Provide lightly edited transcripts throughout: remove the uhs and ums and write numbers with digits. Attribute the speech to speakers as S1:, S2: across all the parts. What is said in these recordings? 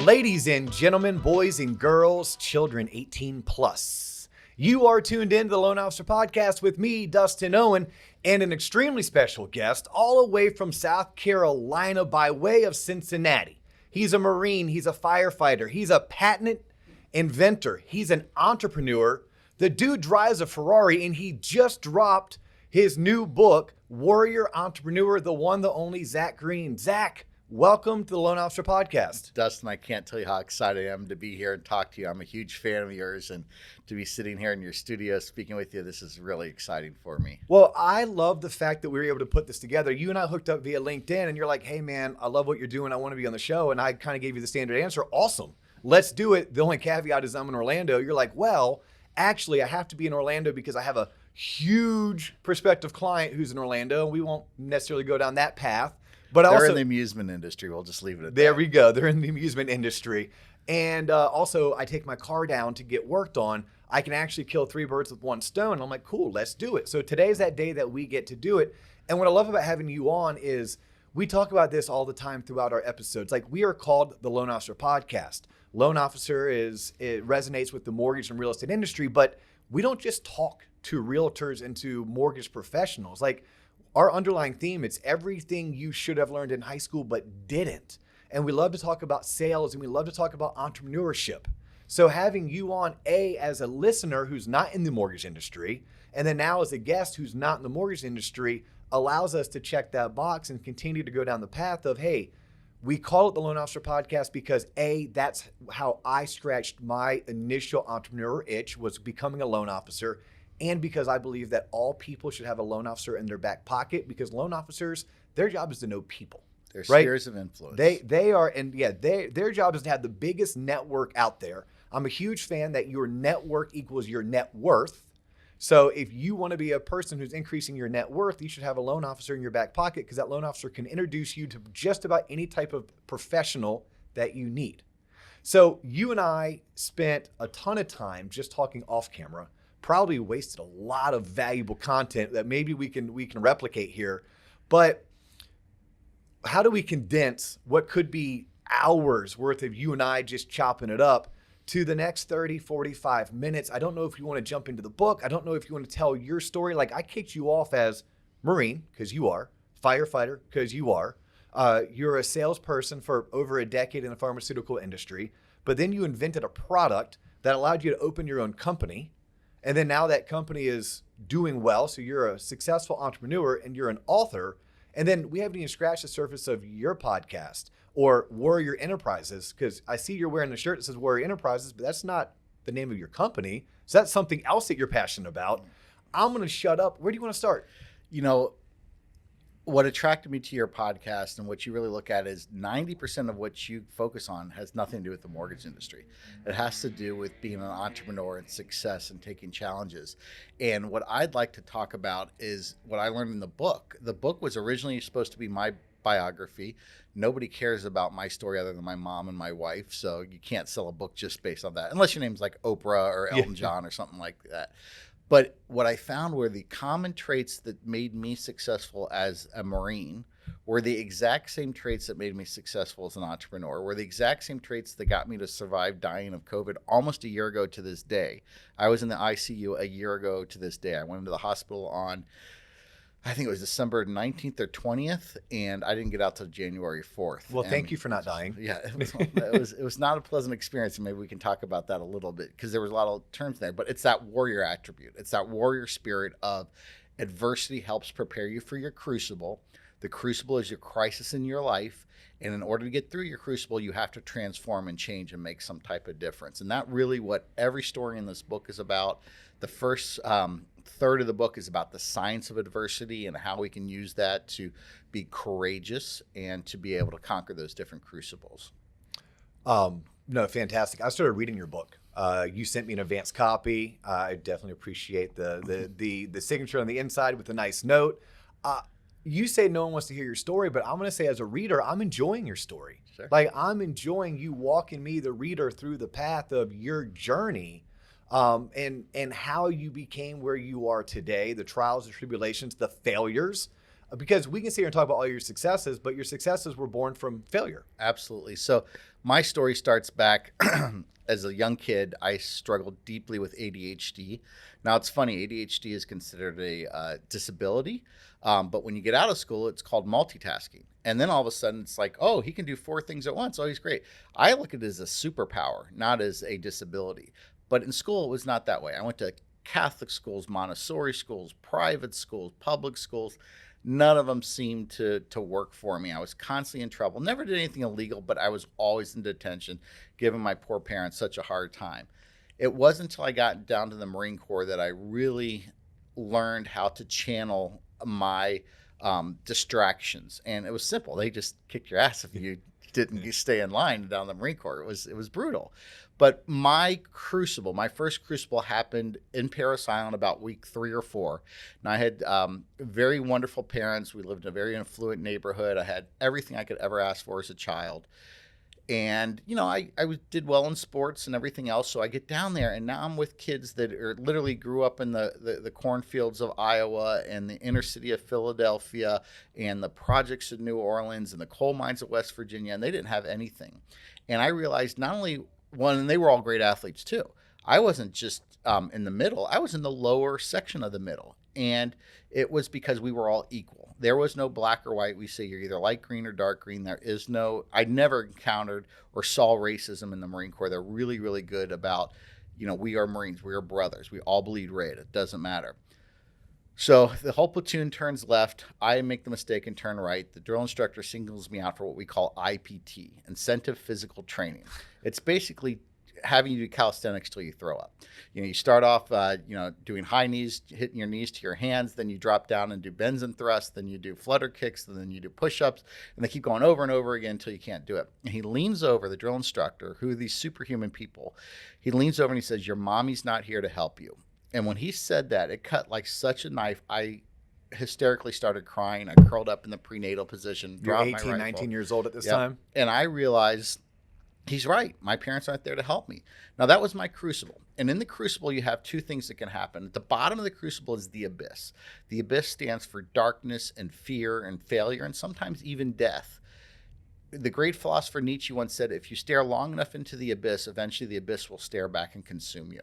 S1: Ladies and gentlemen, boys and girls, children 18 plus, you are tuned in to the Loan Officer Podcast with me, Dustin Owen, and an extremely special guest all the way from South Carolina by way of Cincinnati. He's a Marine, he's a firefighter, he's a patent inventor, he's an entrepreneur. The dude drives a Ferrari and he just dropped his new book, Warrior Entrepreneur, the one, the only Zach Green. Zach, welcome to the Loan Officer Podcast.
S2: Dustin, I can't tell you how excited I am to be here and talk to you. I'm a huge fan of yours, and to be sitting here in your studio speaking with you, this is really exciting for me.
S1: Well, I love the fact that we were able to put this together. You and I hooked up via LinkedIn, and you're like, hey, man, I love what you're doing. I want to be on the show. And I kind of gave you the standard answer. Awesome. Let's do it. The only caveat is I'm in Orlando. You're like, well, actually, I have to be in Orlando because I have a huge prospective client who's in Orlando. We won't necessarily go down that path. But
S2: They're
S1: also
S2: in the amusement industry. We'll just leave it at
S1: there
S2: that.
S1: we go. They're in the amusement industry. And also, I take my car down to get worked on. I can actually kill three birds with one stone. And I'm like, cool, let's do it. So today's that day that we get to do it. And what I love about having you on is we talk about this all the time throughout our episodes. Like, we are called the Loan Officer Podcast. Loan officer it resonates with the mortgage and real estate industry, but we don't just talk to realtors and to mortgage professionals. Like, our underlying theme, it's everything you should have learned in high school but didn't. And we love to talk about sales and we love to talk about entrepreneurship. So having you on, as a listener who's not in the mortgage industry, and then now as a guest who's not in the mortgage industry, allows us to check that box and continue to go down the path of, hey, we call it the Loan Officer Podcast because that's how I scratched my initial entrepreneur itch, was becoming a loan officer. And because I believe that all people should have a loan officer in their back pocket, because loan officers, their job is to know people.
S2: They're
S1: right?
S2: spheres of influence.
S1: They are, and yeah, their job is to have the biggest network out there. I'm a huge fan that your network equals your net worth. So if you want to be a person who's increasing your net worth, you should have a loan officer in your back pocket, because that loan officer can introduce you to just about any type of professional that you need. So you and I spent a ton of time just talking off camera. Probably wasted a lot of valuable content that maybe we can replicate here. But how do we condense what could be hours worth of you and I just chopping it up to the next 30, 45 minutes? I don't know if you want to jump into the book. I don't know if you want to tell your story. Like, I kicked you off as Marine, because you are, firefighter, because you are. You're a salesperson for over a decade in the pharmaceutical industry, but then you invented a product that allowed you to open your own company. And then now that company is doing well. So you're a successful entrepreneur and you're an author. And then we haven't even scratched the surface of your podcast or Warrior Enterprises, because I see you're wearing a shirt that says Warrior Enterprises, but that's not the name of your company. So that's something else that you're passionate about. I'm going to shut up. Where do you want to start?
S2: You know, what attracted me to your podcast and what you really look at is 90% of what you focus on has nothing to do with the mortgage industry. It has to do with being an entrepreneur and success and taking challenges. And what I'd like to talk about is what I learned in the book. The book was originally supposed to be my biography. Nobody cares about my story other than my mom and my wife. So you can't sell a book just based on that, unless your name's like Oprah or Elton John or something like that. But what I found were the common traits that made me successful as a Marine were the exact same traits that made me successful as an entrepreneur, were the exact same traits that got me to survive dying of COVID almost a year ago to this day. I was in the ICU a year ago to this day. I went into the hospital on, I think it was December 19th or 20th, and I didn't get out till January 4th.
S1: Well, thank you for not dying.
S2: Yeah, it was not a pleasant experience, and maybe we can talk about that a little bit, because there was a lot of terms there, but it's that warrior attribute. It's that warrior spirit of adversity helps prepare you for your crucible. The crucible is your crisis in your life, and in order to get through your crucible, you have to transform and change and make some type of difference. And that really what every story in this book is about. The first third of the book is about the science of adversity and how we can use that to be courageous and to be able to conquer those different crucibles.
S1: No, fantastic. I started reading your book. You sent me an advanced copy. I definitely appreciate the signature on the inside with a nice note. You say no one wants to hear your story, but I'm going to say as a reader, I'm enjoying your story.
S2: Sure.
S1: Like, I'm enjoying you walking me, the reader, through the path of your journey. And how you became where you are today, the trials and tribulations, the failures, Because we can sit here and talk about all your successes, but your successes were born from failure.
S2: Absolutely. So my story starts back as a young kid. I struggled deeply with ADHD. Now it's funny, ADHD is considered a disability, but when you get out of school, it's called multitasking. And then all of a sudden it's like, oh, he can do 4 things at once. Oh, he's great. I look at it as a superpower, not as a disability. But in school, it was not that way. I went to Catholic schools, Montessori schools, private schools, public schools. None of them seemed to work for me. I was constantly in trouble. Never did anything illegal, but I was always in detention, giving my poor parents such a hard time. It wasn't until I got down to the Marine Corps that I really learned how to channel my distractions. And it was simple. They just kicked your ass if you didn't stay in line down the Marine Corps. It was brutal. But my first crucible happened in Paris Island about week 3 or 4. And I had very wonderful parents. We lived in a very affluent neighborhood. I had everything I could ever ask for as a child. And, I did well in sports and everything else. So I get down there and now I'm with kids that literally grew up in the cornfields of Iowa and the inner city of Philadelphia and the projects of New Orleans and the coal mines of West Virginia. And they didn't have anything. And I realized not only and they were all great athletes too. I wasn't just in the middle. I was in the lower section of the middle. And it was because we were all equal. There was no black or white. We say you're either light green or dark green. I never encountered or saw racism in the Marine Corps. They're really, really good about, we are Marines. We are brothers. We all bleed red. It doesn't matter. So the whole platoon turns left. I make the mistake and turn right. The drill instructor singles me out for what we call IPT, Incentive Physical Training. It's basically having you do calisthenics till you throw up. You start off, doing high knees, hitting your knees to your hands. Then you drop down and do bends and thrusts. Then you do flutter kicks. And then you do push-ups. And they keep going over and over again until you can't do it. And he leans over, the drill instructor, who are these superhuman people. He leans over and he says, "Your mommy's not here to help you." And when he said that, it cut like such a knife. I hysterically started crying. I curled up in the prenatal position.
S1: You're 18, 19 years old at this time.
S2: And I realized he's right. My parents aren't there to help me. Now, that was my crucible. And in the crucible, you have 2 things that can happen. At the bottom of the crucible is the abyss. The abyss stands for darkness and fear and failure and sometimes even death. The great philosopher Nietzsche once said, if you stare long enough into the abyss, eventually the abyss will stare back and consume you.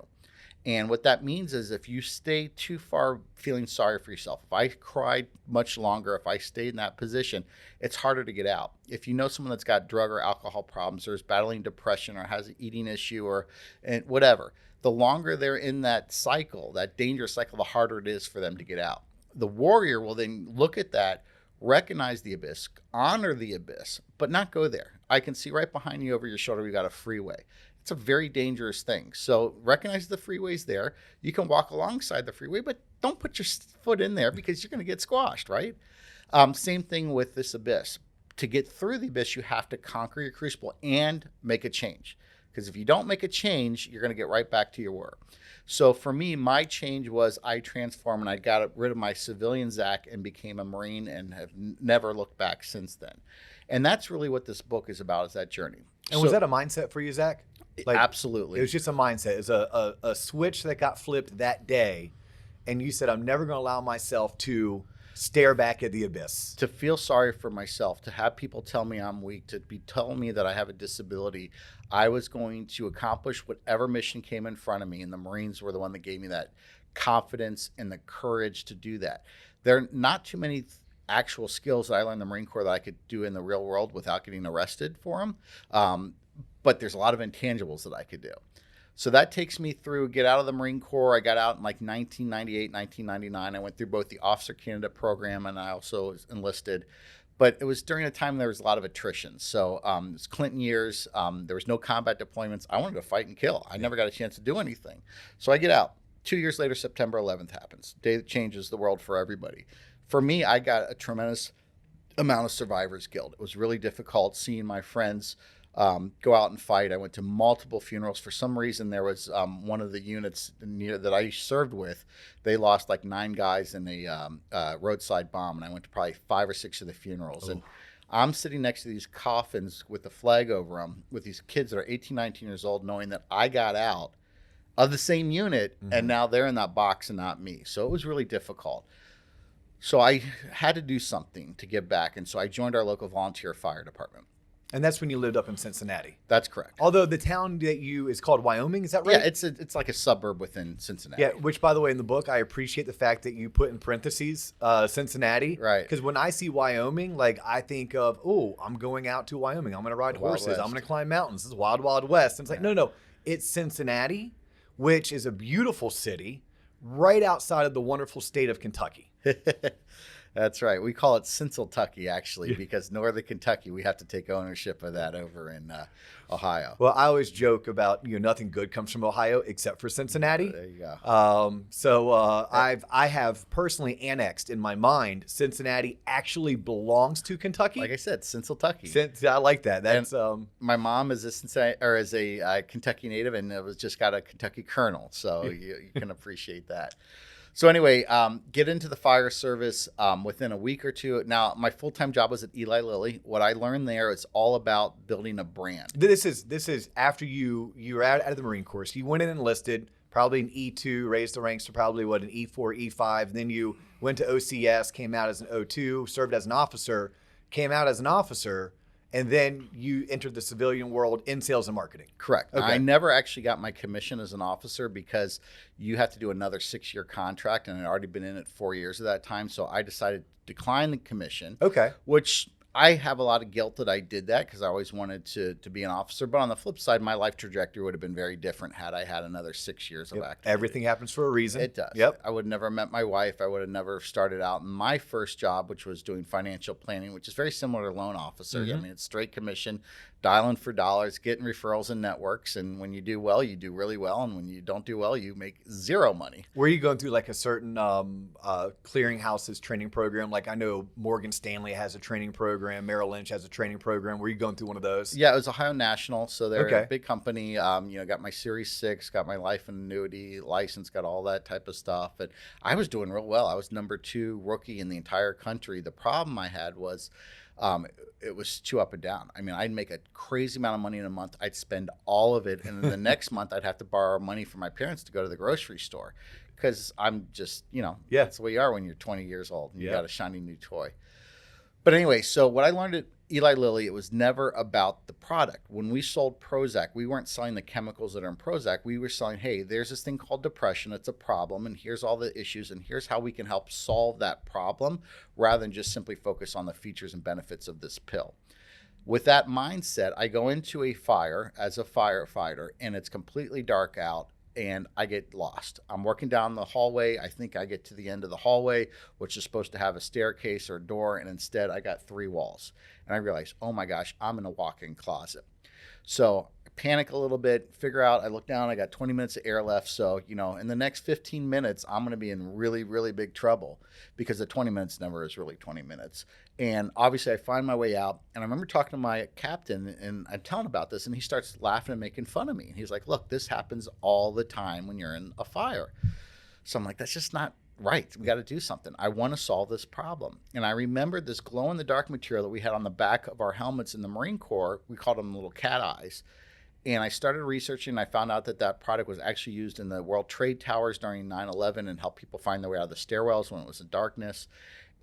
S2: And what that means is if you stay too far feeling sorry for yourself, if I cried much longer, if I stayed in that position, it's harder to get out. If you know someone that's got drug or alcohol problems or is battling depression or has an eating issue and whatever, the longer they're in that cycle, that dangerous cycle, the harder it is for them to get out. The warrior will then look at that, recognize the abyss, honor the abyss, but not go there. I can see right behind you over your shoulder, we got a freeway. It's a very dangerous thing. So recognize the freeway's there. You can walk alongside the freeway, but don't put your foot in there because you're going to get squashed, right? Same thing with this abyss. To get through the abyss, you have to conquer your crucible and make a change. Because if you don't make a change, you're going to get right back to your work. So for me, my change was I transformed and I got rid of my civilian Zach and became a Marine and have never looked back since then. And that's really what this book is about, is that journey.
S1: And was that a mindset for you, Zach?
S2: Absolutely.
S1: It was just a mindset. It was a switch that got flipped that day. And you said, I'm never going to allow myself to stare back at the abyss.
S2: To feel sorry for myself, to have people tell me I'm weak, to be telling me that I have a disability. I was going to accomplish whatever mission came in front of me. And the Marines were the one that gave me that confidence and the courage to do that. There are not too many actual skills that I learned in the Marine Corps that I could do in the real world without getting arrested for them. But there's a lot of intangibles that I could do. So that takes me through, get out of the Marine Corps. I got out in like 1998, 1999. I went through both the officer candidate program and I also was enlisted. But it was during a time there was a lot of attrition. So it was Clinton years. There was no combat deployments. I wanted to fight and kill. I never got a chance to do anything. So I get out. 2 years later, September 11th happens. Day that changes the world for everybody. For me, I got a tremendous amount of survivor's guilt. It was really difficult seeing my friends go out and fight. I went to multiple funerals. For some reason, there was one of the units that I served with. They lost like 9 guys in a roadside bomb, and I went to probably 5 or 6 of the funerals. Oh. And I'm sitting next to these coffins with the flag over them, with these kids that are 18, 19 years old, knowing that I got out of the same unit, and now they're in that box and not me. So it was really difficult. So I had to do something to give back. And so I joined our local volunteer fire department.
S1: And that's when you lived up in Cincinnati.
S2: That's correct.
S1: Although the town that you is called Wyoming, is that right?
S2: Yeah, it's like a suburb within Cincinnati.
S1: Yeah, which by the way, in the book, I appreciate the fact that you put in parentheses Cincinnati.
S2: Right.
S1: Because when I see Wyoming, like I think of, oh, I'm going out to Wyoming. I'm going to ride
S2: Wild
S1: horses.
S2: West.
S1: I'm going to climb mountains. This is Wild Wild West. And it's like, no, it's Cincinnati, which is a beautiful city right outside of the wonderful state of Kentucky.
S2: That's right. We call it Cinceltucky, actually, because Northern Kentucky, we have to take ownership of that over in Ohio.
S1: Well, I always joke about, nothing good comes from Ohio except for Cincinnati.
S2: There you go.
S1: I have personally annexed in my mind Cincinnati actually belongs to Kentucky.
S2: Like I said, Cinceltucky.
S1: I like that. That's
S2: my mom is a Cincinnati, or is a Kentucky native, and it was just got a Kentucky colonel, so you can appreciate that. So anyway, get into the fire service within a week or two. Now, my full-time job was at Eli Lilly. What I learned there is all about building a brand.
S1: This is after you were out of the Marine Corps. So you went in and enlisted, probably an E2, raised the ranks to probably an E4, E5. Then you went to OCS, came out as an O2, served as an officer, came out as an officer, and then you entered the civilian world in sales and marketing.
S2: Correct.
S1: Okay.
S2: I never actually got my commission as an officer because you have to do another 6-year contract, and I'd already been in it 4 years at that time. So I decided to decline the commission.
S1: Okay.
S2: Which I have a lot of guilt that I did that because I always wanted to be an officer. But on the flip side, my life trajectory would have been very different had I had another 6 years of activity.
S1: Everything happens for a reason.
S2: It does.
S1: Yep.
S2: I would have never met my wife. I would have never started out in my first job, which was doing financial planning, which is very similar to loan officer.
S1: Mm-hmm.
S2: I mean, it's straight commission, dialing for dollars, getting referrals and networks. And when you do well, you do really well. And when you don't do well, you make zero money.
S1: Were you going through like a certain clearinghouses training program? Like I know Morgan Stanley has a training program. Merrill Lynch has a training program. Were you going through one of those?
S2: Yeah, it was Ohio National. So they're
S1: Okay.
S2: a big company. Got my Series 6, got my life and annuity license, got all that type of stuff. And I was doing real well. I was number 2 rookie in the entire country. The problem I had was it was too up and down. I mean, I'd make a crazy amount of money in a month. I'd spend all of it. And then the next month, I'd have to borrow money from my parents to go to the grocery store because I'm just, that's the way you are when you're 20 years old and you got a shiny new toy. But anyway, so what I learned at Eli Lilly, it was never about the product. When we sold Prozac, we weren't selling the chemicals that are in Prozac. We were selling, hey, there's this thing called depression. It's a problem, and here's all the issues, and here's how we can help solve that problem rather than just simply focus on the features and benefits of this pill. With that mindset, I go into a fire as a firefighter, and it's completely dark out, and I get lost. I'm working down the hallway. I think I get to the end of the hallway, which is supposed to have a staircase or a door, and instead I got 3 walls. And I realized, oh my gosh, I'm in a walk-in closet. So I panic a little bit, figure out, I look down, I got 20 minutes of air left. So, in the next 15 minutes, I'm going to be in really, really big trouble because the 20 minutes never is really 20 minutes. And obviously I find my way out, and I remember talking to my captain and I'm telling about this, and he starts laughing and making fun of me. And he's like, look, this happens all the time when you're in a fire. So I'm like, that's just not right. We got to do something. I want to solve this problem. And I remembered this glow in the dark material that we had on the back of our helmets in the Marine Corps. We called them little cat eyes. And I started researching, and I found out that product was actually used in the World Trade Towers during 9/11 and helped people find their way out of the stairwells when it was in darkness.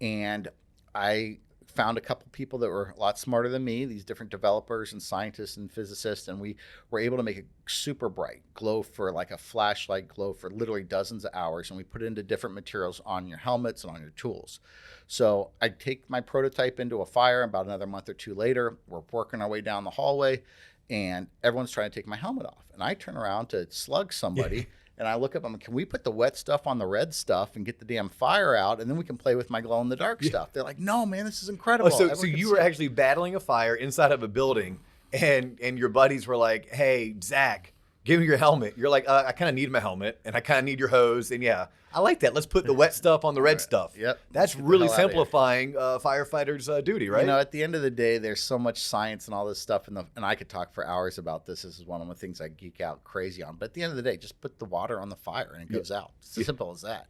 S2: And I found a couple people that were a lot smarter than me, these different developers and scientists and physicists, and we were able to make it super bright, glow for like a flashlight, glow for literally dozens of hours, and we put it into different materials on your helmets and on your tools. So I take my prototype into a fire. About another month or 2 later, we're working our way down the hallway, and everyone's trying to take my helmet off. And I turn around to slug somebody, and I look up, can we put the wet stuff on the red stuff and get the damn fire out, and then we can play with my glow-in-the-dark stuff? They're like, no, man, this is incredible.
S1: Oh, so you were actually battling a fire inside of a building, and your buddies were like, hey, Zach, give me your helmet. You're like, I kind of need my helmet, and I kind of need your hose. And yeah, I like that. Let's put the wet stuff on the red stuff.
S2: Yep.
S1: That's really simplifying firefighters' duty, right?
S2: At the end of the day, there's so much science and all this stuff, and I could talk for hours about this. This is one of the things I geek out crazy on. But at the end of the day, just put the water on the fire, and it goes out. It's as simple as that.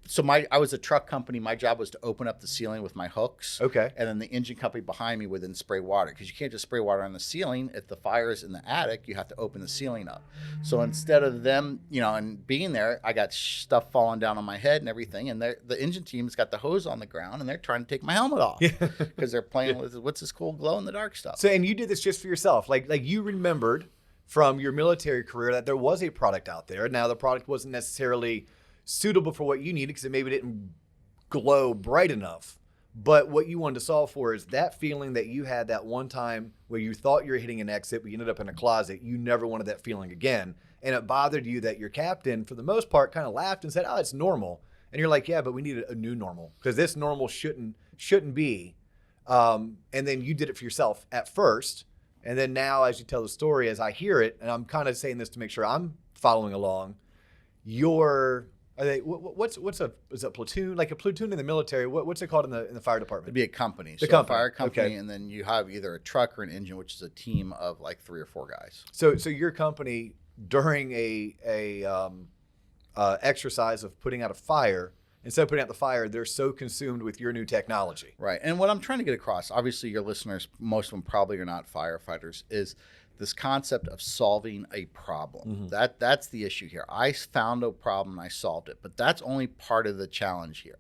S2: So I was a truck company. My job was to open up the ceiling with my hooks.
S1: Okay.
S2: And then the engine company behind me would then spray water, because you can't just spray water on the ceiling. If the fire is in the attic, you have to open the ceiling up. So instead of them, and being there, I got stuff stuff falling down on my head and everything. And the engine team's got the hose on the ground, and they're trying to take my helmet off because they're playing with what's this cool glow in the dark stuff.
S1: So, and you did this just for yourself. Like you remembered from your military career that there was a product out there. Now the product wasn't necessarily suitable for what you needed because it maybe didn't glow bright enough. But what you wanted to solve for is that feeling that you had that one time where you thought you were hitting an exit, but you ended up in a closet. You never wanted that feeling again. And it bothered you that your captain, for the most part, kind of laughed and said, oh, it's normal. And you're like, yeah, but we need a new normal because this normal shouldn't be. And then you did it for yourself at first. And then now as you tell the story, as I hear it, and I'm kind of saying this to make sure I'm following along, is a platoon, like a platoon in the military? What's it called in the fire department?
S2: It'd be a company.
S1: The
S2: so
S1: company.
S2: A fire company,
S1: Okay.
S2: and then you have either a truck or an engine, which is a team of like 3 or 4 guys.
S1: So your company during a exercise of putting out a fire, instead of putting out the fire, they're so consumed with your new technology.
S2: Right. And what I'm trying to get across, obviously your listeners, most of them probably are not firefighters, is this concept of solving a problem.
S1: Mm-hmm.
S2: That's the issue here. I found a problem and I solved it, but that's only part of the challenge here.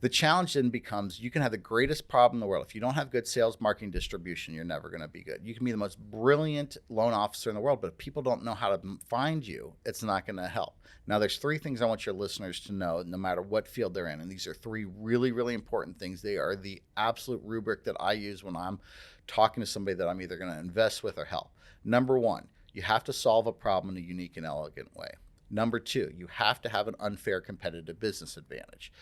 S2: The challenge then becomes you can have the greatest problem in the world. If you don't have good sales, marketing, distribution, you're never going to be good. You can be the most brilliant loan officer in the world, but if people don't know how to find you, it's not going to help. Now, there's 3 things I want your listeners to know, no matter what field they're in. And these are 3 really, really important things. They are the absolute rubric that I use when I'm talking to somebody that I'm either going to invest with or help. Number 1, you have to solve a problem in a unique and elegant way. Number 2, you have to have an unfair competitive business advantage.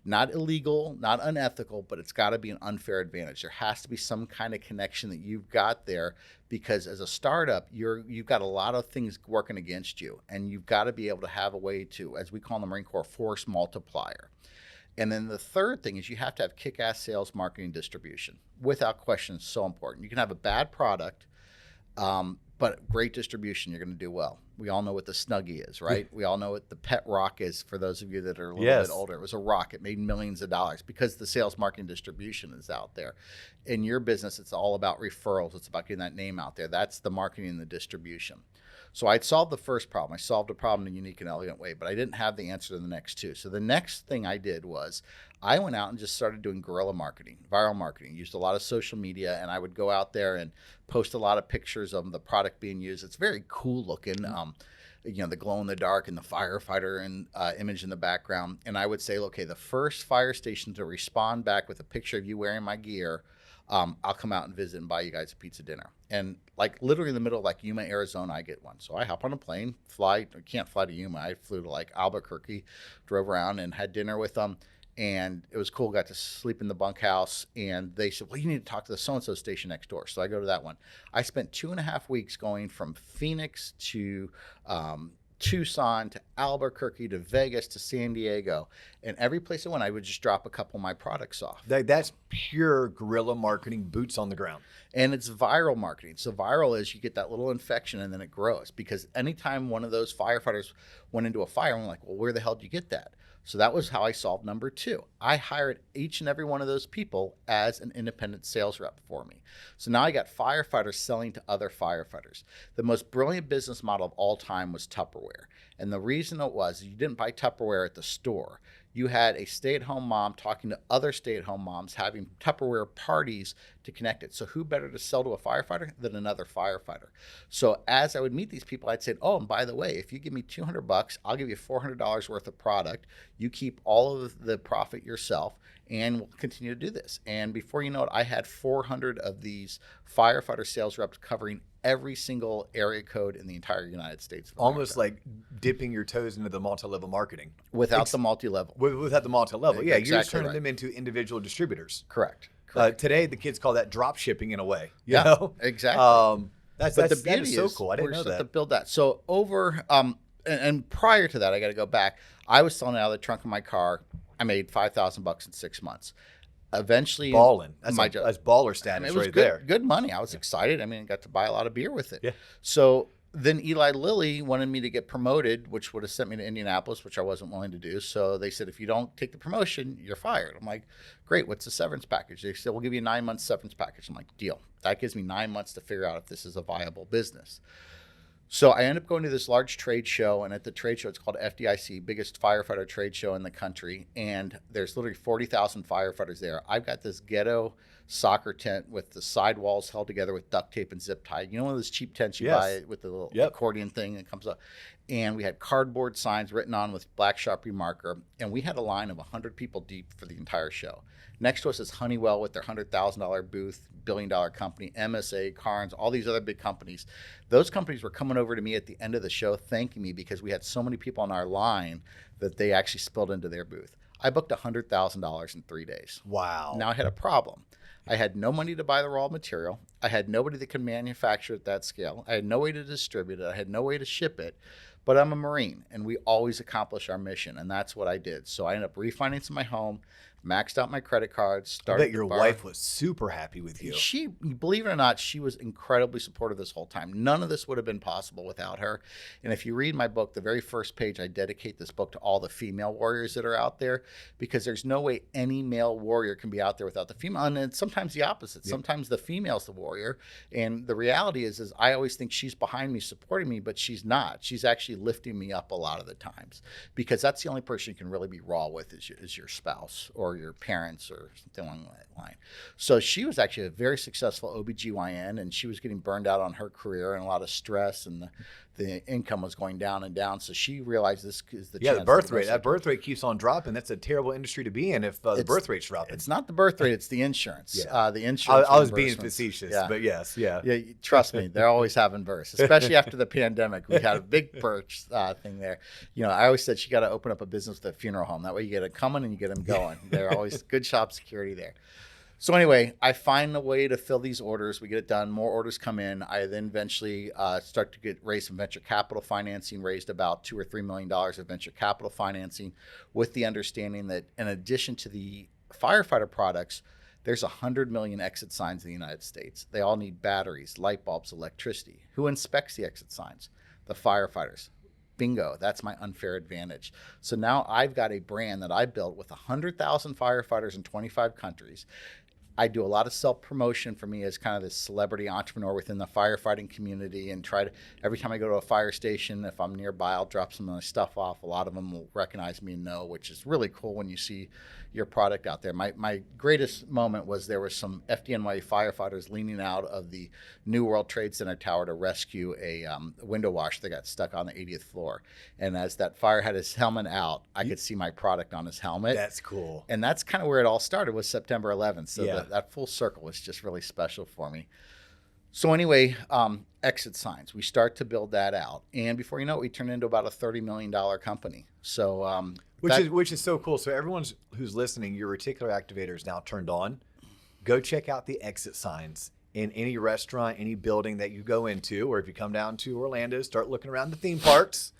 S2: Not illegal, not unethical, but it's got to be an unfair advantage. There has to be some kind of connection that you've got there because as a startup, you've got a lot of things working against you, and you've got to be able to have a way to, as we call in the Marine Corps, force multiplier. And then the third thing is you have to have kick-ass sales, marketing, distribution. Without question, it's so important. You can have a bad product, but great distribution, you're going to do well. We all know what the Snuggie is, right? We all know what the pet rock is for those of you that are a little bit older. It was a rock. It made millions of dollars because the sales, marketing, distribution is out there. In your business, it's all about referrals. It's about getting that name out there. That's the marketing and the distribution. So I'd solved the first problem. I solved a problem in a unique and elegant way, but I didn't have the answer to the next 2. So the next thing I did was I went out and just started doing guerrilla marketing, viral marketing, used a lot of social media, and I would go out there and post a lot of pictures of the product being used. It's very cool looking, the glow in the dark and the firefighter and image in the background. And I would say, okay, the first fire station to respond back with a picture of you wearing my gear, I'll come out and visit and buy you guys a pizza dinner. And like literally in the middle of like Yuma, Arizona, I get one. So I hop on a plane, can't fly to Yuma. I flew to like Albuquerque, drove around and had dinner with them. And it was cool. Got to sleep in the bunkhouse. And they said, well, you need to talk to the so-and-so station next door. So I go to that one. I spent 2.5 weeks going from Phoenix to Tucson to Albuquerque to Vegas to San Diego. And every place I went, I would just drop a couple of my products off.
S1: That's pure guerrilla marketing, boots on the ground.
S2: And it's viral marketing. So viral is you get that little infection and then it grows. Because anytime one of those firefighters went into a fire, I'm like, well, where the hell did you get that? So that was how I solved number 2. I hired each and every one of those people as an independent sales rep for me. So now I got firefighters selling to other firefighters. The most brilliant business model of all time was Tupperware. And the reason it was you didn't buy Tupperware at the store. You had a stay-at-home mom talking to other stay-at-home moms, having Tupperware parties to connect it. So who better to sell to a firefighter than another firefighter? So as I would meet these people, I'd say, oh, and by the way, if you give me $200, I'll give you $400 worth of product. You keep all of the profit yourself, and we'll continue to do this. And before you know it, I had 400 of these firefighter sales reps covering every single area code in the entire United States.
S1: Almost like dipping your toes into the multi-level marketing.
S2: Without the multi-level.
S1: Without the multi-level. Yeah,
S2: Exactly
S1: you're just turning
S2: right.
S1: them into individual distributors.
S2: Correct.
S1: Today, the kids call that drop shipping in a way. You
S2: Yeah,
S1: know?
S2: exactly.
S1: That is so cool. I didn't know that.
S2: To build that. So over, and prior to that, I got to go back. I was selling out of the trunk of my car. I made $5,000 in 6 months. Eventually,
S1: balling. That's baller status
S2: it was
S1: right
S2: good,
S1: there.
S2: Good money. I was excited. I mean, I got to buy a lot of beer with it.
S1: Yeah.
S2: So then Eli Lilly wanted me to get promoted, which would have sent me to Indianapolis, which I wasn't willing to do. So they said, if you don't take the promotion, you're fired. I'm like, great. What's the severance package? They said, we'll give you a 9-month severance package. I'm like, deal. That gives me 9 months to figure out if this is a viable business. So I ended up going to this large trade show, and at the trade show, it's called FDIC, biggest firefighter trade show in the country, and there's literally 40,000 firefighters there. I've got this ghetto soccer tent with the side walls held together with duct tape and zip tie. You know one of those cheap tents you buy with the little accordion thing that comes up? And we had cardboard signs written on with black Sharpie marker, and we had a line of 100 people deep for the entire show. Next to us is Honeywell with their $100,000 booth, billion-dollar company, MSA, Carnes, all these other big companies. Those companies were coming over to me at the end of the show thanking me because we had so many people on our line that they actually spilled into their booth. I booked $100,000 in 3 days.
S1: Wow.
S2: Now I had a problem. I had no money to buy the raw material. I had nobody that could manufacture at that scale. I had no way to distribute it. I had no way to ship it. But I'm a Marine, and we always accomplish our mission, and that's what I did. So I ended up refinancing my home, maxed out my credit cards.
S1: I bet your wife was super happy with you.
S2: She, believe it or not, she was incredibly supportive this whole time. None of this would have been possible without her. And if you read my book, the very first page, I dedicate this book to all the female warriors that are out there, because there's no way any male warrior can be out there without the female. And it's sometimes the opposite. Yeah. Sometimes the female's the warrior. And the reality is I always think she's behind me, supporting me, but she's not. She's actually lifting me up a lot of the times, because that's the only person you can really be raw with is your spouse or your parents or something along that line. So she was actually a very successful OBGYN, and she was getting burned out on her career and a lot of stress, and the income was going down and down. So she realized this is the chance.
S1: The birth rate. That birth rate keeps on dropping. That's a terrible industry to be in if the birth rate's dropping.
S2: It's not the birth rate, it's the insurance. The insurance.
S1: I was being facetious, but yes,
S2: yeah. Trust me, they're always having births, especially after the pandemic. We had a big birth thing there. You know, I always said you got to open up a business with a funeral home. That way you get them coming and you get them going. They're always good job security there. So anyway, I find a way to fill these orders. We get it done. More orders come in. I then eventually start to raise some venture capital financing, raised about $2 or $3 million of venture capital financing, with the understanding that in addition to the firefighter products, there's 100 million exit signs in the United States. They all need batteries, light bulbs, electricity. Who inspects the exit signs? The firefighters. Bingo, that's my unfair advantage. So now I've got a brand that I built with 100,000 firefighters in 25 countries. I do a lot of self-promotion for me as kind of this celebrity entrepreneur within the firefighting community, and try to, every time I go to a fire station, if I'm nearby, I'll drop some of my stuff off. A lot of them will recognize me and know, which is really cool when you see your product out there. My greatest moment was there was some FDNY firefighters leaning out of the New World Trade Center tower to rescue a window washer that got stuck on the 80th floor. And as that fire had his helmet out, I could see my product on his helmet.
S1: That's cool.
S2: And that's kind of where it all started, was September 11th. So that full circle was just really special for me. So anyway, exit signs, we start to build that out. And before you know it, we turn into about a $30 million company. So
S1: which is so cool. So everyone who's listening, your reticular activator is now turned on. Go check out the exit signs in any restaurant, any building that you go into, or if you come down to Orlando, start looking around the theme parks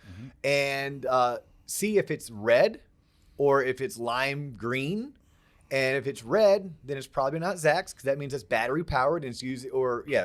S1: and see if it's red or if it's lime green. And if it's red, then it's probably not Zach's, because that means it's battery powered and it's using,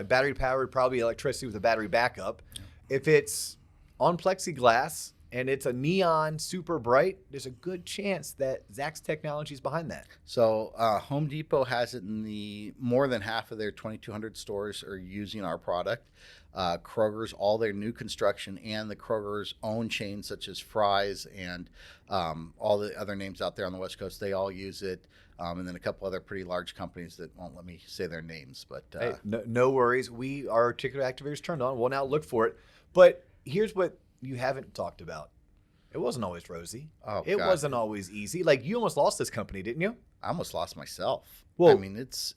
S1: battery powered, probably electricity with a battery backup. If it's on plexiglass and it's a neon super bright, there's a good chance that Zach's technology is behind that.
S2: So Home Depot has it in more than half of their 2,200 stores are using our product. Kroger's, all their new construction, and the Kroger's own chains such as Fry's and all the other names out there on the West Coast, they all use it. And then a couple other pretty large companies that won't let me say their names. But
S1: hey, no worries. Our reticular activators turned on. We'll now look for it. But here's what you haven't talked about. It wasn't always rosy. It wasn't always easy. Like, you almost lost this company, didn't you?
S2: I almost lost myself. Well, I mean, it's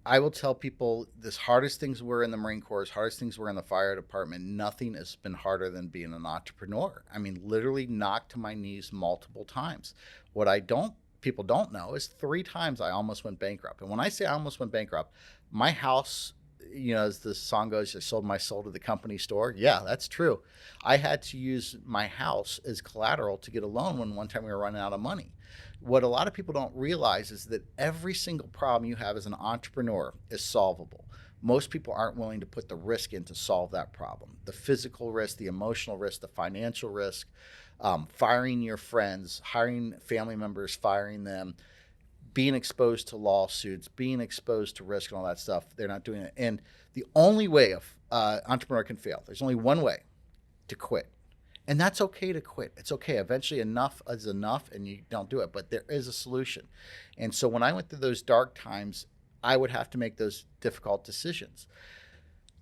S2: I will tell people, as hardest things were in the Marine Corps, as hardest things were in the fire department, nothing has been harder than being an entrepreneur. I mean, literally knocked to my knees multiple times. What people don't know is 3 times I almost went bankrupt. And when I say I almost went bankrupt, my house, you know, as the song goes, I sold my soul to the company store. Yeah, that's true. I had to use my house as collateral to get a loan when one time we were running out of money. What a lot of people don't realize is that every single problem you have as an entrepreneur is solvable. Most people aren't willing to put the risk in to solve that problem. The physical risk, the emotional risk, the financial risk, firing your friends, hiring family members, firing them, being exposed to lawsuits, being exposed to risk and all that stuff. They're not doing it. And the only way entrepreneur can fail. There's only one way: to quit. And that's okay to quit. It's okay. Eventually enough is enough and you don't do it, but there is a solution. And so when I went through those dark times, I would have to make those difficult decisions.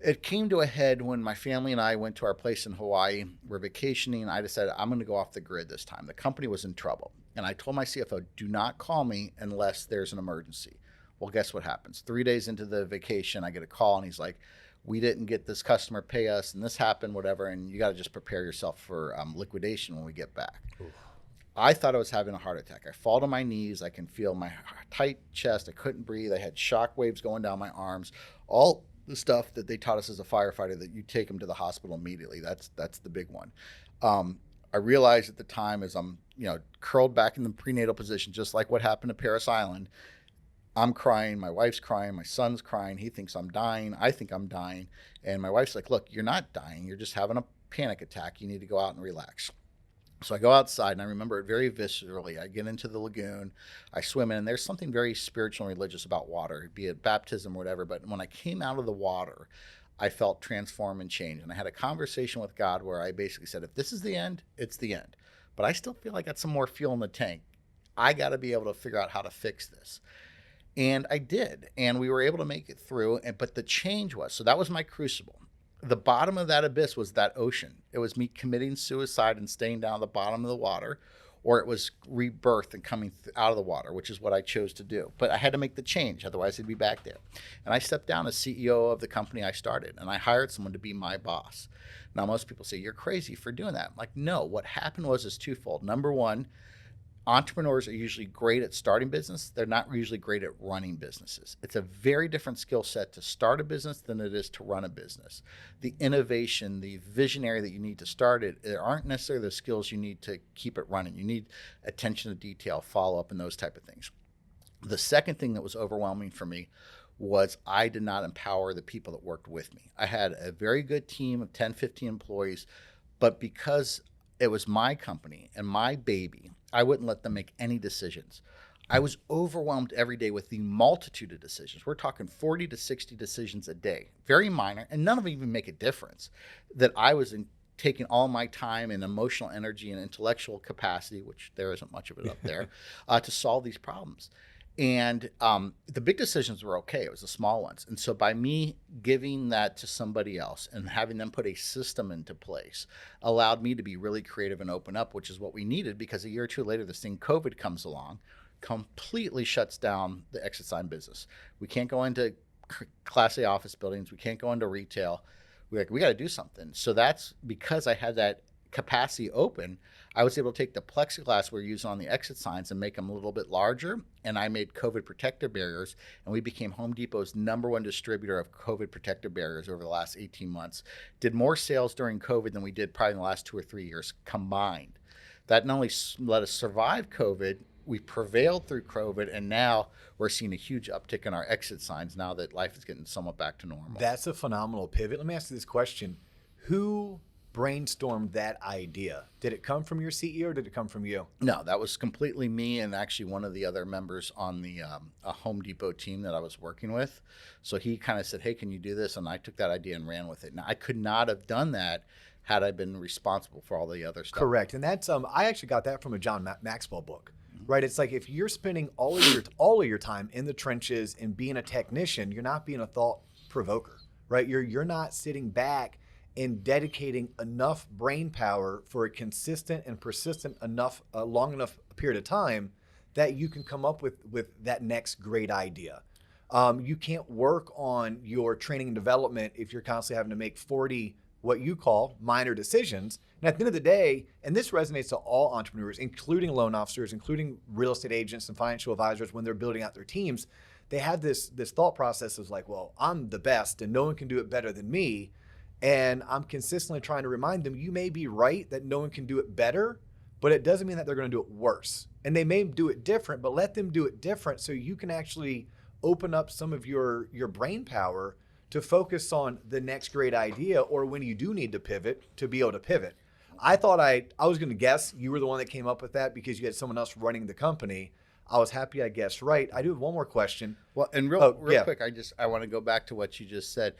S2: It came to a head when my family and I went to our place in Hawaii. We're vacationing. I decided I'm going to go off the grid this time. The company was in trouble. And I told my CFO, do not call me unless there's an emergency. Well, guess what happens? 3 days into the vacation, I get a call and he's like, we didn't get this customer pay us and this happened, whatever. And you got to just prepare yourself for liquidation when we get back. Oof. I thought I was having a heart attack. I fall to my knees. I can feel my tight chest. I couldn't breathe. I had shock waves going down my arms. All the stuff that they taught us as a firefighter that you take them to the hospital immediately. That's the big one. I realized at the time as I'm curled back in the prenatal position, just like what happened to Paris Island, I'm crying, my wife's crying, my son's crying, he thinks I'm dying, I think I'm dying, and my wife's like, look, you're not dying, you're just having a panic attack, you need to go out and relax. So I go outside, and I remember it very viscerally. I get into the lagoon, I swim in, and there's something very spiritual and religious about water, be it baptism or whatever, but when I came out of the water, I felt transformed and changed, and I had a conversation with God where I basically said, if this is the end, it's the end, but I still feel like I got some more fuel in the tank. I got to be able to figure out how to fix this. And I did, and we were able to make it through. But the change was, so that was my crucible. The bottom of that abyss was that ocean. It was me committing suicide and staying down at the bottom of the water, or it was rebirth and coming out of the water, which is what I chose to do. But I had to make the change, otherwise I'd be back there. And I stepped down as CEO of the company I started, and I hired someone to be my boss. Now, most people say, you're crazy for doing that. I'm like, no, what happened was twofold. Number one, entrepreneurs are usually great at starting business. They're not usually great at running businesses. It's a very different skill set to start a business than it is to run a business. The innovation, the visionary that you need to start it, there aren't necessarily the skills you need to keep it running. You need attention to detail, follow-up, and those type of things. The second thing that was overwhelming for me was I did not empower the people that worked with me. I had a very good team of 10, 15 employees, but because it was my company and my baby, I wouldn't let them make any decisions. I was overwhelmed every day with the multitude of decisions. We're talking 40 to 60 decisions a day, very minor, and none of them even make a difference. That I was taking all my time and emotional energy and intellectual capacity, which there isn't much of it up there, to solve these problems. And the big decisions were okay. It was the small ones. And so by me giving that to somebody else and having them put a system into place allowed me to be really creative and open up, which is what we needed, because a year or two later, this thing COVID comes along, completely shuts down the exit sign business. We can't go into Class A office buildings. We can't go into retail. We got to do something. So that's because I had that capacity open. I was able to take the plexiglass we're using on the exit signs and make them a little bit larger. And I made COVID protective barriers, and we became Home Depot's #1 distributor of COVID protective barriers over the last 18 months. Did more sales during COVID than we did probably in the last 2 or 3 years combined. That not only let us survive COVID, we prevailed through COVID, and now we're seeing a huge uptick in our exit signs now that life is getting somewhat back to normal.
S1: That's a phenomenal pivot. Let me ask you this question. Who brainstormed that idea? Did it come from your CEO or did it come from you?
S2: No, that was completely me and actually one of the other members on the Home Depot team that I was working with. So he kind of said, hey, can you do this? And I took that idea and ran with it. Now, I could not have done that had I been responsible for all the other stuff.
S1: Correct. And that's I actually got that from a John Maxwell book. Right, it's like if you're spending all of your time in the trenches and being a technician, you're not being a thought provoker, right? You're not sitting back and dedicating enough brain power for a consistent and persistent enough, long enough period of time that you can come up with that next great idea. You can't work on your training and development if you're constantly having to make 40 what you call minor decisions. And at the end of the day, and this resonates to all entrepreneurs, including loan officers, including real estate agents and financial advisors, when they're building out their teams, they have this thought process of like, well, I'm the best and no one can do it better than me. And I'm consistently trying to remind them, you may be right that no one can do it better, but it doesn't mean that they're going to do it worse. And they may do it different, but let them do it different so you can actually open up some of your brain power to focus on the next great idea, or when you do need to pivot, to be able to pivot. I thought I was going to guess you were the one that came up with that because you had someone else running the company. I was happy I guessed right. I do have one more question.
S2: Well, and real quick, I want to go back to what you just said.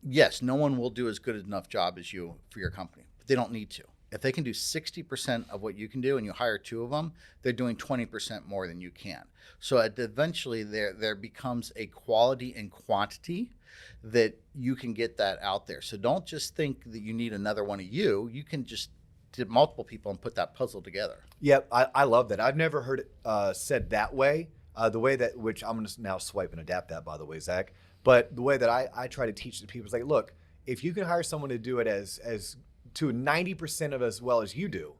S2: Yes, no one will do as good enough job as you for your company, but they don't need to. If they can do 60% of what you can do and you hire two of them, they're doing 20% more than you can. So eventually there becomes a quality and quantity that you can get that out there. So don't just think that you need another one of you. You can just get multiple people and put that puzzle together.
S1: Yep, I love that. I've never heard it said that way. The way that, which I'm going to now swipe and adapt that, by the way, Zach. But the way that I try to teach the people is like, look, if you can hire someone to do it as to 90% of as well as you do,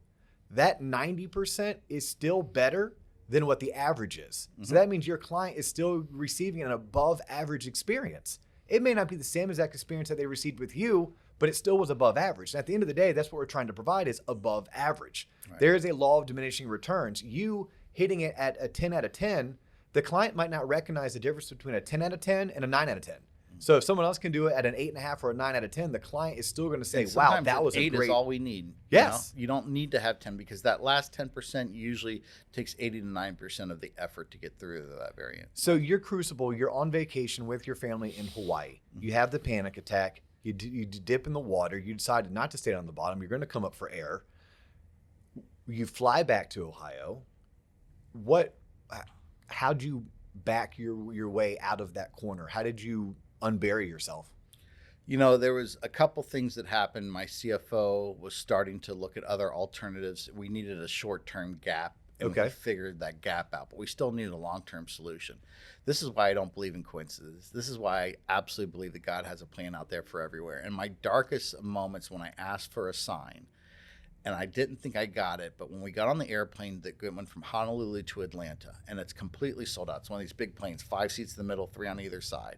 S1: that 90% is still better than what the average is. Mm-hmm. So that means your client is still receiving an above average experience. It may not be the same exact experience that they received with you, but it still was above average. And at the end of the day, that's what we're trying to provide is above average. Right. There is a law of diminishing returns. You hitting it at a 10 out of 10, the client might not recognize the difference between a 10 out of 10 and a 9 out of 10. So if someone else can do it at an 8.5 or a 9 out of 10, the client is still going to say, wow, that was a great.
S2: 8 is all we need.
S1: Yes.
S2: You don't need to have 10 because that last 10% usually takes 80 to 9% of the effort to get through that variant.
S1: So you're Crucible, you're on vacation with your family in Hawaii. You have the panic attack. You dip in the water. You decided not to stay on the bottom. You're going to come up for air. You fly back to Ohio. How'd you back your way out of that corner? How did you unbury yourself?
S2: There was a couple things that happened. My CFO was starting to look at other alternatives. We needed a short-term gap, and we figured that gap out, but we still needed a long-term solution. This is why I don't believe in coincidences. This is why I absolutely believe that God has a plan out there for everywhere. And my darkest moments when I asked for a sign, and I didn't think I got it, but when we got on the airplane that went from Honolulu to Atlanta, and it's completely sold out. It's one of these big planes, 5 seats in the middle, 3 on either side.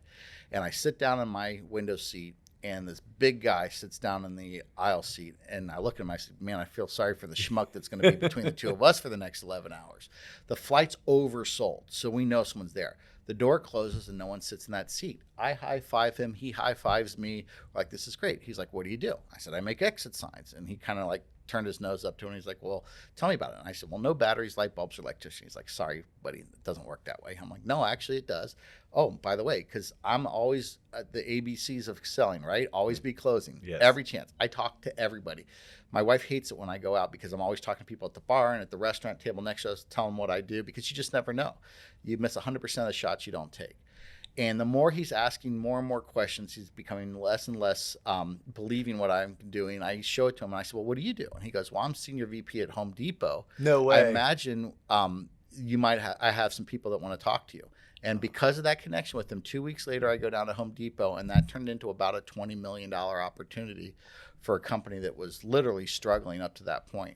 S2: And I sit down in my window seat, and this big guy sits down in the aisle seat, and I look at him, I said, man, I feel sorry for the schmuck that's going to be between the two of us for the next 11 hours. The flight's oversold, so we know someone's there. The door closes and no one sits in that seat. I high-five him. He high-fives me. We're like, this is great. He's like, what do you do? I said, I make exit signs. And he kind of like turned his nose up to him. He's like, well, tell me about it. And I said, well, no batteries, light bulbs, or electricity. He's like, sorry, buddy, it doesn't work that way. I'm like, no, actually it does. Oh, by the way, because I'm always at the ABCs of selling, right? Always be closing. Yes. Every chance. I talk to everybody. My wife hates it when I go out because I'm always talking to people at the bar and at the restaurant table next to us, tell them what I do, because you just never know. You miss 100% of the shots you don't take. And the more he's asking more and more questions, he's becoming less and less believing what I'm doing. I show it to him and I said, well, what do you do? And he goes, well, I'm senior VP at Home Depot.
S1: No way.
S2: I imagine you might I have some people that want to talk to you. And because of that connection with him, 2 weeks later, I go down to Home Depot, and that turned into about a $20 million opportunity for a company that was literally struggling up to that point.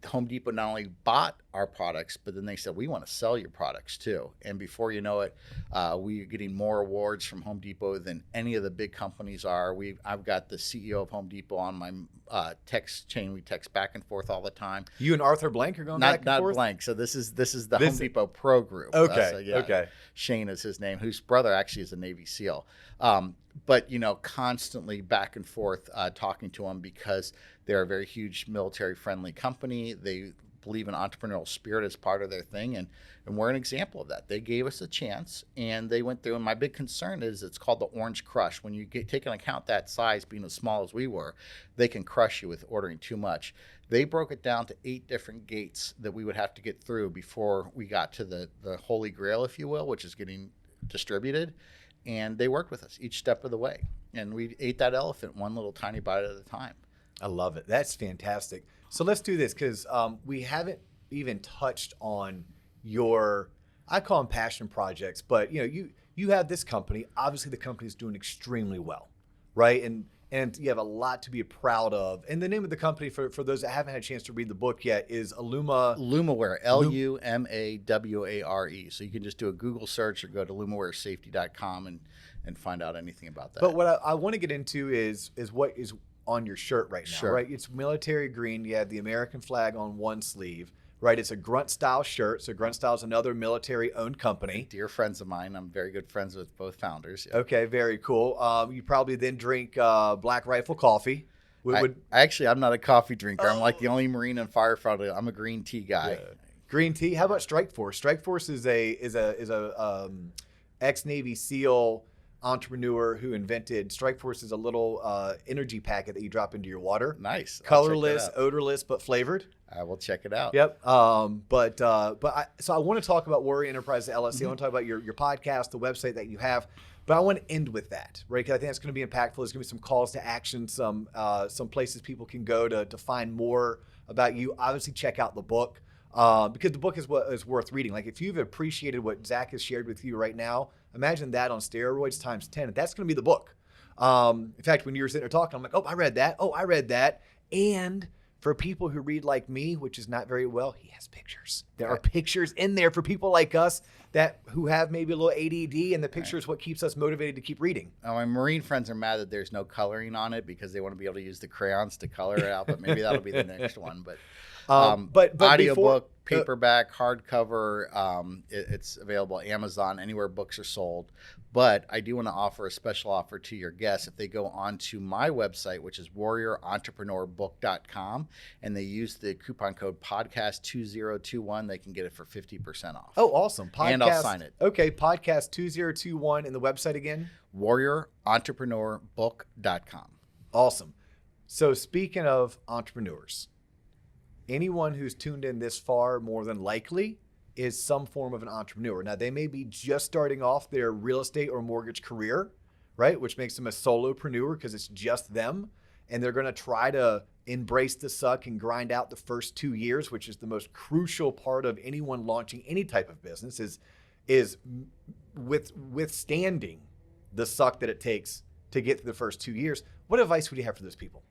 S2: Home Depot not only bought our products, but then they said, we want to sell your products too. And before you know it, we're getting more awards from Home Depot than any of the big companies are. I've got the CEO of Home Depot on my text chain. We text back and forth all the time.
S1: You and Arthur Blank are going back and forth?
S2: Not Blank. So this is the Home Depot Pro Group.
S1: Okay. Okay.
S2: Shane is his name, whose brother actually is a Navy SEAL. But constantly back and forth talking to them because they're a very huge military-friendly company. They believe in entrepreneurial spirit as part of their thing, and we're an example of that. They gave us a chance, and they went through. And my big concern is it's called the Orange Crush. When you take into account that size, being as small as we were, they can crush you with ordering too much. They broke it down to 8 different gates that we would have to get through before we got to the Holy Grail, if you will, which is getting distributed. And they worked with us each step of the way. And we ate that elephant one little tiny bite at a time.
S1: I love it. That's fantastic. So let's do this because we haven't even touched on your, I call them passion projects, but you have this company. Obviously, the company is doing extremely well, right? And you have a lot to be proud of. And the name of the company, for those that haven't had a chance to read the book yet, is
S2: Lumaware, Lumaware. So you can just do a Google search or go to lumawaresafety.com and find out anything about that.
S1: But what I want to get into is what is on your shirt right now,
S2: sure.
S1: Right? It's military green. You have the American flag on one sleeve, right? It's a Grunt Style shirt. So Grunt Style is another military-owned company.
S2: Dear friends of mine. I'm very good friends with both founders. Yeah.
S1: Okay, very cool. You probably then drink Black Rifle coffee.
S2: I'm not a coffee drinker. I'm like the only Marine and firefighter. I'm a green tea guy.
S1: Yeah. Green tea. How about Strikeforce? Strikeforce is a ex-Navy SEAL entrepreneur who invented Strikeforce is a little energy packet that you drop into your water.
S2: Nice.
S1: Colorless, odorless, but flavored.
S2: I will check it out.
S1: Yep. So I want to talk about Warrior Enterprises LLC. I want to talk about your podcast, the website that you have. But I want to end with that, right? Because I think it's going to be impactful. There's going to be some calls to action, some places people can go to find more about you. Obviously, check out the book because the book is what is worth reading. Like if you've appreciated what Zach has shared with you right now, imagine that on steroids times 10. That's going to be the book. In fact, when you were sitting there talking, I'm like, oh, I read that. Oh, I read that. And for people who read like me, which is not very well, he has pictures. There are pictures in there for people like us who have maybe a little ADD, and the picture is what keeps us motivated to keep reading.
S2: Oh, my Marine friends are mad that there's no coloring on it because they want to be able to use the crayons to color it out, but maybe that'll be the next one. But audiobook, paperback, hardcover, it's available Amazon, anywhere books are sold. But I do want to offer a special offer to your guests. If they go onto my website, which is warriorentrepreneur.book.com, and they use the coupon code podcast2021, they can get it for 50% off.
S1: Oh, awesome.
S2: And I'll sign it.
S1: Okay, podcast2021 and the website again?
S2: warriorentrepreneur.book.com.
S1: Awesome. So speaking of entrepreneurs, anyone who's tuned in this far more than likely is some form of an entrepreneur. Now, they may be just starting off their real estate or mortgage career, right? Which makes them a solopreneur because it's just them. And they're going to try to embrace the suck and grind out the first 2 years, which is the most crucial part of anyone launching any type of business is withstanding the suck that it takes to get through the first 2 years. What advice would you have for those people?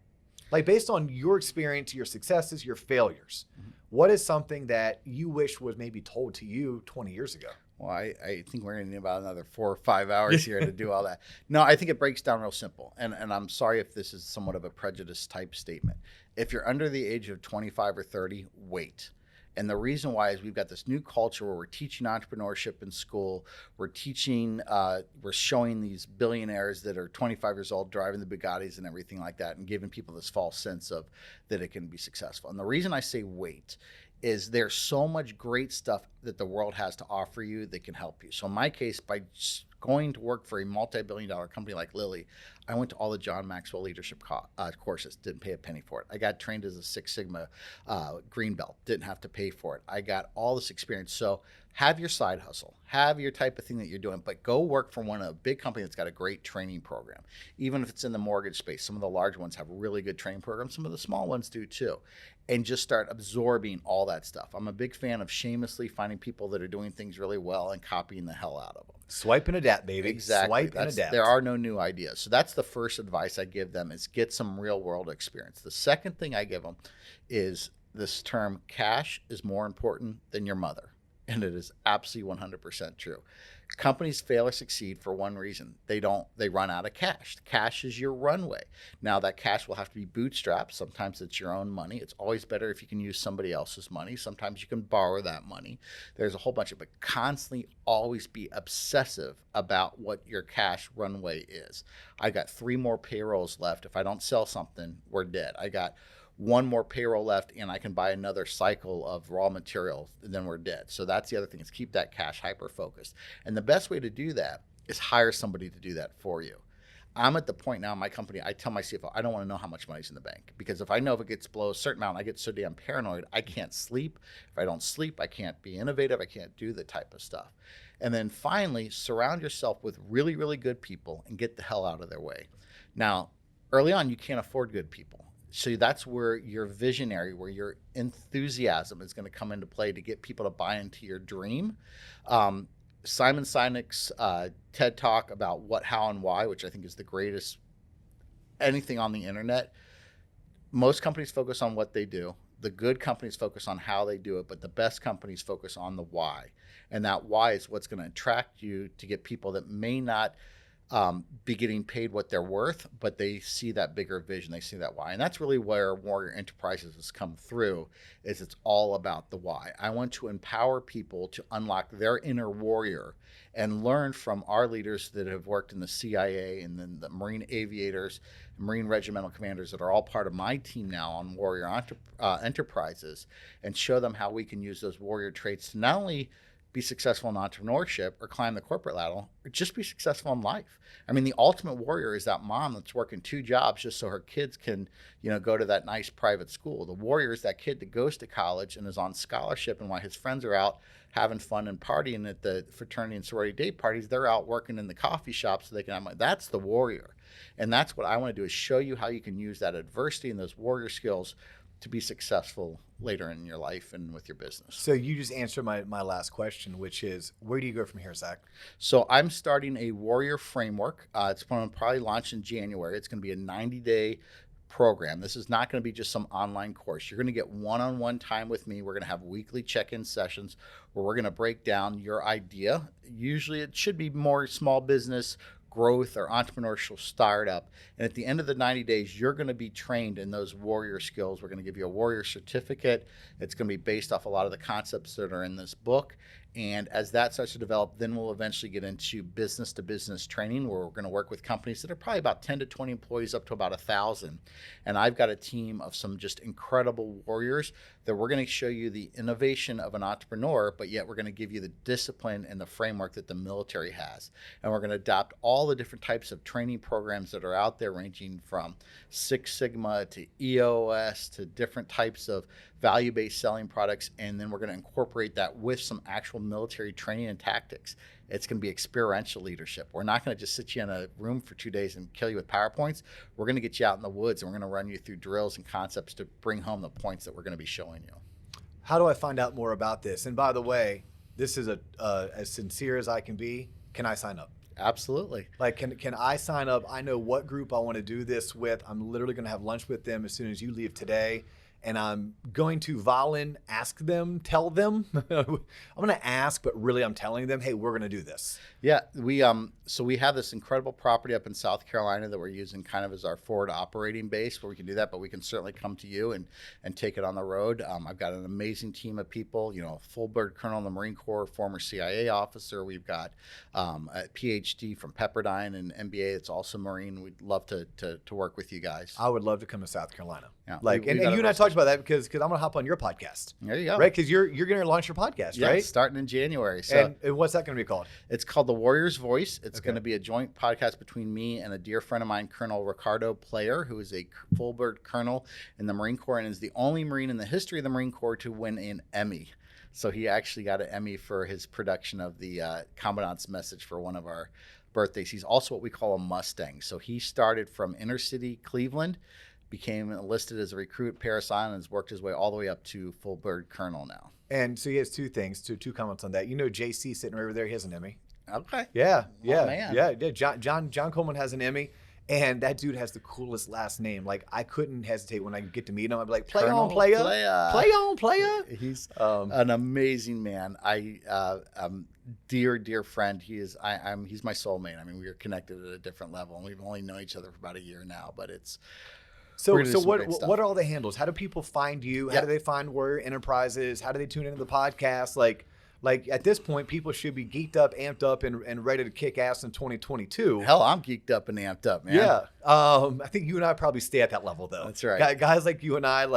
S1: Like based on your experience, your successes, your failures, what is something that you wish was maybe told to you 20 years ago?
S2: Well, I think we're going to need about another 4 or 5 hours here to do all that. No, I think it breaks down real simple. And I'm sorry if this is somewhat of a prejudice type statement. If you're under the age of 25 or 30, wait. And the reason why is we've got this new culture where we're teaching entrepreneurship in school. We're showing these billionaires that are 25 years old driving the Bugattis and everything like that and giving people this false sense of that it can be successful. And the reason I say wait is there's so much great stuff that the world has to offer you that can help you. So in my case, by going to work for a multi-billion-dollar company like Lilly, I went to all the John Maxwell leadership courses, didn't pay a penny for it. I got trained as a Six Sigma green belt, didn't have to pay for it. I got all this experience. So have your side hustle, have your type of thing that you're doing, but go work for a big company that's got a great training program. Even if it's in the mortgage space, some of the large ones have really good training programs. Some of the small ones do too. And just start absorbing all that stuff. I'm a big fan of shamelessly finding people that are doing things really well and copying the hell out of them.
S1: Swipe and adapt, baby.
S2: Exactly.
S1: Swipe and adapt.
S2: There are no new ideas. So that's the first advice I give them is get some real world experience. The second thing I give them is this term, cash is more important than your mother. And it is absolutely 100% true. Companies fail or succeed for one reason. They run out of cash. Cash is your runway. Now that cash will have to be bootstrapped. Sometimes it's your own money. It's always better if you can use somebody else's money. Sometimes you can borrow that money. There's a whole bunch of it. Constantly always be obsessive about what your cash runway is. I got 3 more payrolls left. If I don't sell something, we're dead. I got 1 more payroll left and I can buy another cycle of raw materials, and then we're dead. So that's the other thing is keep that cash hyper focused. And the best way to do that is hire somebody to do that for you. I'm at the point now in my company, I tell my CFO, I don't want to know how much money's in the bank because if I know if it gets below a certain amount, I get so damn paranoid, I can't sleep. If I don't sleep, I can't be innovative. I can't do the type of stuff. And then finally, surround yourself with really, really good people and get the hell out of their way. Now, early on, you can't afford good people. So that's where your visionary, where your enthusiasm is going to come into play to get people to buy into your dream. Simon Sinek's TED Talk about what, how, and why, which I think is the greatest anything on the internet. Most companies focus on what they do. The good companies focus on how they do it, but the best companies focus on the why. And that why is what's going to attract you to get people that may not be getting paid what they're worth, but they see that bigger vision, they see that why. And that's really where Warrior Enterprises has come through, is it's all about the why. I want to empower people to unlock their inner warrior and learn from our leaders that have worked in the CIA and then the Marine aviators, Marine regimental commanders that are all part of my team now on Warrior Enterprises, and show them how we can use those warrior traits to not only be successful in entrepreneurship or climb the corporate ladder or just be successful in life. I mean, the ultimate warrior is that mom that's working 2 jobs just so her kids can, go to that nice private school. The warrior is that kid that goes to college and is on scholarship, and while his friends are out having fun and partying at the fraternity and sorority day parties, they're out working in the coffee shop so they can have money. That's the warrior. And that's what I want to do, is show you how you can use that adversity and those warrior skills to be successful later in your life and with your business.
S1: So you just answered my last question, which is, where do you go from here, Zach?
S2: So I'm starting a warrior framework. It's going to probably launch in January. It's going to be a 90-day program. This is not going to be just some online course. You're going to get one-on-one time with me. We're going to have weekly check-in sessions where we're going to break down your idea. Usually it should be more small business growth or entrepreneurial startup. And at the end of the 90 days, you're going to be trained in those warrior skills. We're going to give you a warrior certificate. It's going to be based off a lot of the concepts that are in this book. And as that starts to develop, then we'll eventually get into business to business training, where we're going to work with companies that are probably about 10 to 20 employees up to about 1,000. And I've got a team of some just incredible warriors that we're going to show you the innovation of an entrepreneur, but yet we're going to give you the discipline and the framework that the military has. And we're going to adopt all the different types of training programs that are out there, ranging from Six Sigma to EOS to different types of value-based selling products. And then we're going to incorporate that with some actual military training and tactics. It's going to be experiential leadership. We're not going to just sit you in a room for 2 days and kill you with PowerPoints. We're going to get you out in the woods, and we're going to run you through drills and concepts to bring home the points that we're going to be showing you.
S1: How do I find out more about this? And by the way, this is as sincere as I can be. Can I sign up?
S2: Absolutely.
S1: Like, can I sign up? I know what group I want to do this with. I'm literally going to have lunch with them as soon as you leave today. And I'm going to ask them, tell them. I'm going to ask, but really I'm telling them, hey, we're going to do this.
S2: Yeah, so we have this incredible property up in South Carolina that we're using kind of as our forward operating base, where we can do that, but we can certainly come to you and take it on the road. I've got an amazing team of people, a full bird colonel in the Marine Corps, former CIA officer. We've got a PhD from Pepperdine and MBA that's also Marine. We'd love to work with you guys.
S1: I would love to come to South Carolina.
S2: Yeah,
S1: and you and I talked about that because I'm going to hop on your podcast.
S2: There you go.
S1: Right? Because you're going to launch your podcast,
S2: yeah,
S1: right?
S2: Starting in January. So
S1: and what's that going to be called?
S2: It's called The Warrior's Voice. It's going to be a joint podcast between me and a dear friend of mine, Colonel Ricardo Player, who is a full bird colonel in the Marine Corps and is the only Marine in the history of the Marine Corps to win an Emmy. So he actually got an Emmy for his production of the Commandant's Message for one of our birthdays. He's also what we call a Mustang. So he started from inner city Cleveland, became enlisted as a recruit at Paris Island, and has worked his way all the way up to full bird colonel now.
S1: And so he has two comments on that. JC sitting right over there, he has an Emmy.
S2: Okay.
S1: Yeah.
S2: Man.
S1: Yeah. John Coleman has an Emmy, and that dude has the coolest last name. Like, I couldn't hesitate when I get to meet him. I'd be like, play on, playa.
S2: He's an amazing man. Dear friend. He's my soulmate. I mean, we are connected at a different level, and we've only known each other for about a year now, but it's.
S1: So what are all the handles? How do people find you? How do they find Warrior Enterprises? How do they tune into the podcast? Like at this point, people should be geeked up, amped up, and ready to kick ass in 2022.
S2: Hell, I'm geeked up and amped up, man.
S1: Yeah. I think you and I probably stay at that level, though.
S2: That's right.
S1: Guys like you and I,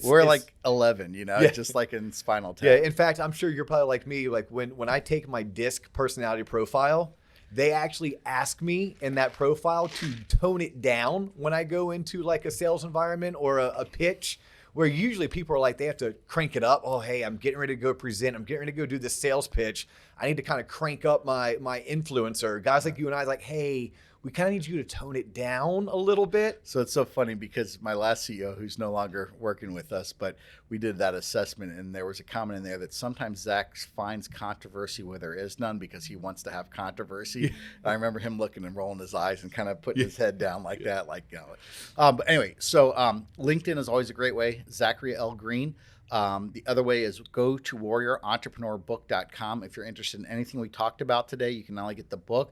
S2: we're like 11, just like in Spinal Tap.
S1: Yeah. In fact, I'm sure you're probably like me. Like when I take my DISC personality profile, they actually ask me in that profile to tone it down when I go into like a sales environment or a pitch, where usually people are like, they have to crank it up. Oh, hey, I'm getting ready to go present. I'm getting ready to go do this sales pitch. I need to kind of crank up my influencer. Guys like you and I, like, hey, we kind of need you to tone it down a little bit.
S2: So it's so funny because my last CEO, who's no longer working with us, but we did that assessment, and there was a comment in there that sometimes Zach finds controversy where there is none because he wants to have controversy. Yeah. I remember him looking and rolling his eyes and kind of putting his head down like that. But anyway, so LinkedIn is always a great way. Zachary L. Green. The other way is go to warriorentrepreneur.book.com. If you're interested in anything we talked about today, you can not only get the book,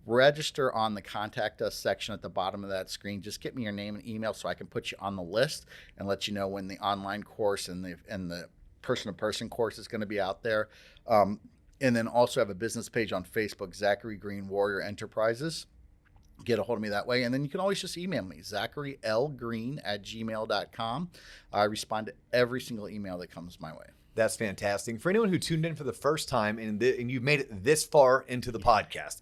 S2: register on the contact us section at the bottom of that screen. Just get me your name and email so I can put you on the list and let you know when the online course and the person-to-person course is going to be out there. And then also have a business page on Facebook, Zachary Green Warrior Enterprises. Get a hold of me that way. And then you can always just email me, ZacharyLGreen@gmail.com. I respond to every single email that comes my way.
S1: That's fantastic. For anyone who tuned in for the first time and you've made it this far into the podcast,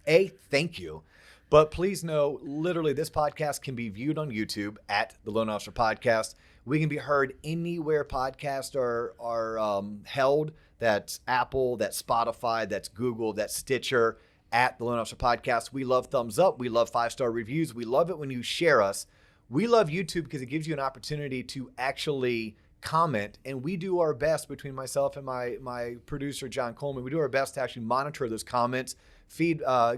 S1: thank you. But please know, literally, this podcast can be viewed on YouTube at the Loan Officer Podcast. We can be heard anywhere podcasts are held. That's Apple, that's Spotify, that's Google, that's Stitcher, at the Loan Officer Podcast. We love thumbs up. We love 5-star reviews. We love it when you share us. We love YouTube because it gives you an opportunity to actually comment, and we do our best between myself and my producer, John Coleman. We do our best to actually monitor those comments,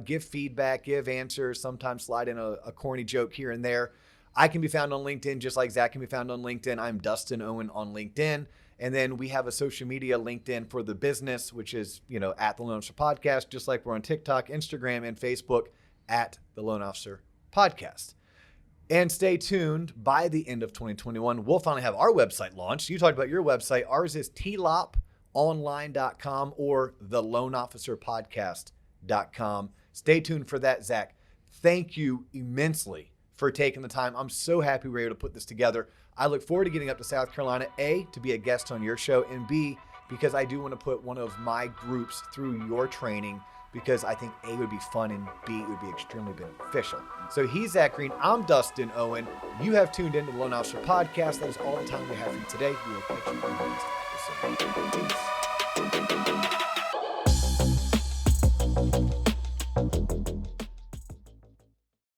S1: give feedback, give answers, sometimes slide in a corny joke here and there. I can be found on LinkedIn just like Zach can be found on LinkedIn. I'm Dustin Owen on LinkedIn. And then we have a social media LinkedIn for the business, which is, at the Loan Officer Podcast, just like we're on TikTok, Instagram, and Facebook at the Loan Officer Podcast. And stay tuned. By the end of 2021, we'll finally have our website launched. You talked about your website. Ours is tloponline.com or theloanofficerpodcast.com. Stay tuned for that, Zach. Thank you immensely for taking the time. I'm so happy we were able to put this together. I look forward to getting up to South Carolina, A, to be a guest on your show, and B, because I do want to put one of my groups through your training, because I think A, would be fun, and B, it would be extremely beneficial. So he's Zach Green. I'm Dustin Owen. You have tuned into the Loan Officer Podcast. That is all the time we have for you today. We will catch you in the next episode. Peace.